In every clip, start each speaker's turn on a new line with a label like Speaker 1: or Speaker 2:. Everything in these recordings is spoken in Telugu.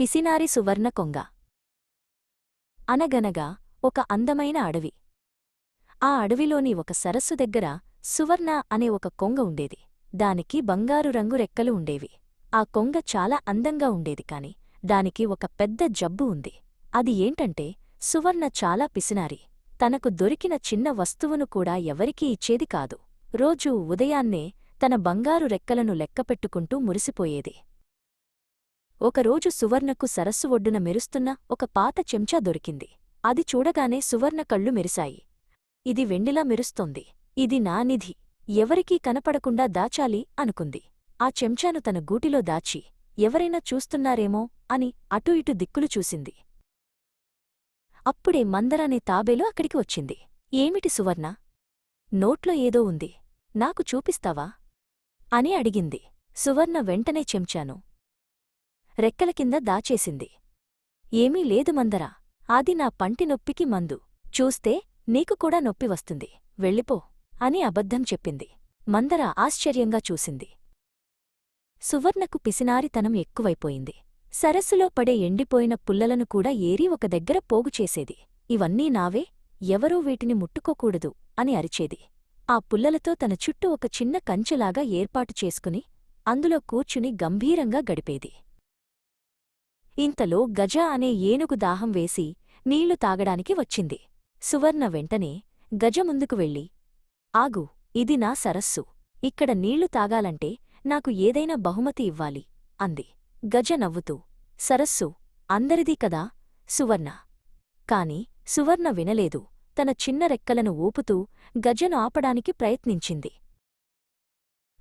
Speaker 1: పిసినారి సువర్ణ కొంగ. అనగనగా ఒక అందమైన అడవి. ఆ అడవిలోని ఒక సరస్సు దగ్గర సువర్ణ అనే ఒక కొంగ ఉండేది. దానికి బంగారు రంగు రెక్కలు ఉండేవి. ఆ కొంగ చాలా అందంగా ఉండేది కాని దానికి ఒక పెద్ద జబ్బు ఉంది. అది ఏంటంటే సువర్ణ చాలా పిసినారి. తనకు దొరికిన చిన్న వస్తువును కూడా ఎవరికీ ఇచ్చేది కాదు. రోజూ ఉదయాన్నే తన బంగారు రెక్కలను లెక్కపెట్టుకుంటూ మురిసిపోయేది. ఒకరోజు సువర్ణకు సరస్సు ఒడ్డున మెరుస్తున్న ఒక పాత చెంచా దొరికింది. అది చూడగానే సువర్ణ కళ్ళు మెరిశాయి. ఇది వెండిలా మెరుస్తోంది. ఇది నా నిధి. ఎవరికీ కనపడకుండా దాచాలి అనుకుంది. ఆ చెంచాను తన గూటిలో దాచి ఎవరైనా చూస్తున్నారేమో అని అటూ ఇటు దిక్కులు చూసింది. అప్పుడే మందరనే తాబేలు అక్కడికి వచ్చింది. ఏమిటి సువర్ణ? నోట్లో ఏదో ఉంది. నాకు చూపిస్తావా? అని అడిగింది. సువర్ణ వెంటనే చెంచాను రెక్కల కింద దాచేసింది. ఏమీ లేదు మందరా, అది నా పంటి నొప్పికి మందు. చూస్తే నీకు కూడా నొప్పి వస్తుంది. వెళ్ళిపో అని అబద్ధం చెప్పింది. మందర ఆశ్చర్యంగా చూసింది. సువర్ణకు పిసినారితనం ఎక్కువైపోయింది. సరస్సులో పడే ఎండిపోయిన పుల్లలను కూడా ఏరి ఒక దగ్గర పోగుచేసేది. ఇవన్నీ నావే, ఎవరూ వీటిని ముట్టుకోకూడదు అని అరిచేది. ఆ పుల్లలతో తన చుట్టూ ఒక చిన్న కంచెలాగా ఏర్పాటు చేసుకుని అందులో కూర్చుని గంభీరంగా గడిపేది. ఇంతలో గజ అనే ఏనుగు దాహం వేసి నీళ్లు తాగడానికి వచ్చింది. సువర్ణ వెంటనే గజ ముందుకు వెళ్ళి, ఆగు, ఇది నా సరస్సు. ఇక్కడ నీళ్లు తాగాలంటే నాకు ఏదైనా బహుమతి ఇవ్వాలి అంది. గజ నవ్వుతూ, సరస్సు అందరిదీ కదా సువర్ణ. కాని సువర్ణ వినలేదు. తన చిన్న రెక్కలను ఊపుతూ గజను ఆపడానికి ప్రయత్నించింది.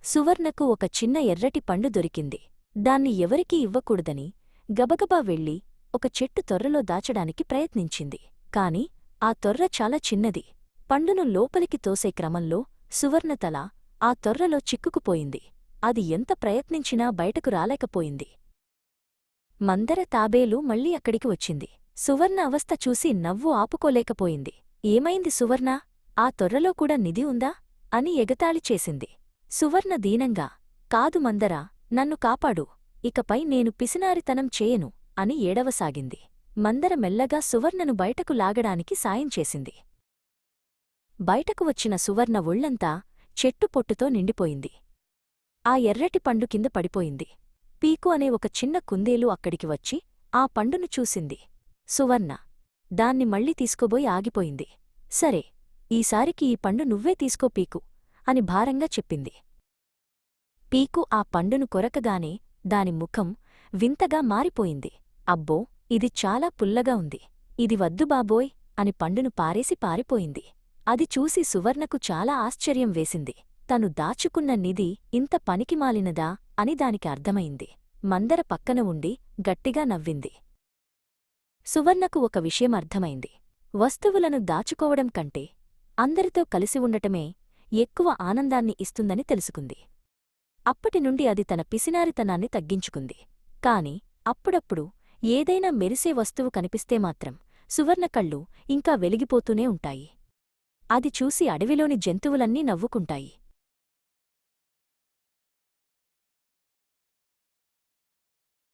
Speaker 1: సువర్ణకు ఒక చిన్న ఎర్రటి పండు దొరికింది. దాన్ని ఎవరికీ ఇవ్వకూడదని గబగబా వెళ్ళి ఒక చెట్టు తొర్రలో దాచడానికి ప్రయత్నించింది. కాని ఆ తొర్ర చాలా చిన్నది. పండును లోపలికి తోసే క్రమంలో సువర్ణ తల ఆ తొర్రలో చిక్కుకుపోయింది. అది ఎంత ప్రయత్నించినా బయటకు రాలేకపోయింది. మందర తాబేలు మళ్ళీ అక్కడికి వచ్చింది. సువర్ణ అవస్థ చూసి నవ్వు ఆపుకోలేకపోయింది. ఏమైంది సువర్ణ? ఆ తొర్రలో కూడా నిధి ఉందా అని ఎగతాళి చేసింది. సువర్ణ దీనంగా, కాదు మందరా, నన్ను కాపాడు, ఇకపై నేను పిసినారితనం చేయను అని ఏడవసాగింది. మందర మెల్లగా సువర్ణను బయటకు లాగడానికి సాయం చేసింది. బయటకు వచ్చిన సువర్ణ ఒళ్లంతా చెట్టు పొట్టుతో నిండిపోయింది. ఆ ఎర్రటి పండు కింద పడిపోయింది. పీకు అనే ఒక చిన్న కుందేలు అక్కడికి వచ్చి ఆ పండును చూసింది. సువర్ణ దాన్ని మళ్ళీ తీసుకోబోయి ఆగిపోయింది. సరే, ఈసారికి ఈ పండు నువ్వే తీసుకో పీకు అని భారంగా చెప్పింది. పీకు ఆ పండును కొరకగానే దాని ముఖం వింతగా మారిపోయింది. అబ్బో, ఇది చాలా పుల్లగా ఉంది. ఇది వద్దు బాబోయ్ అని పండును పారేసి పారిపోయింది. అది చూసి సువర్ణకు చాలా ఆశ్చర్యం వేసింది. తను దాచుకున్న నిధి ఇంత పనికిమాలినదా అని దానికి అర్థమైంది. మందర పక్కన ఉండి గట్టిగా నవ్వింది. సువర్ణకు ఒక విషయం అర్థమైంది. వస్తువులను దాచుకోవడం కంటే అందరితో కలిసి ఉండటమే ఎక్కువ ఆనందాన్ని ఇస్తుందని తెలుసుకుంది. అప్పటినుండి అది తన పిసినారితనాన్ని తగ్గించుకుంది. కాని అప్పుడప్పుడు ఏదైనా మెరిసే వస్తువు కనిపిస్తే మాత్రం సువర్ణ కళ్ళు ఇంకా వెలిగిపోతూనే ఉంటాయి. అది చూసి అడవిలోని జంతువులన్నీ నవ్వుకుంటాయి.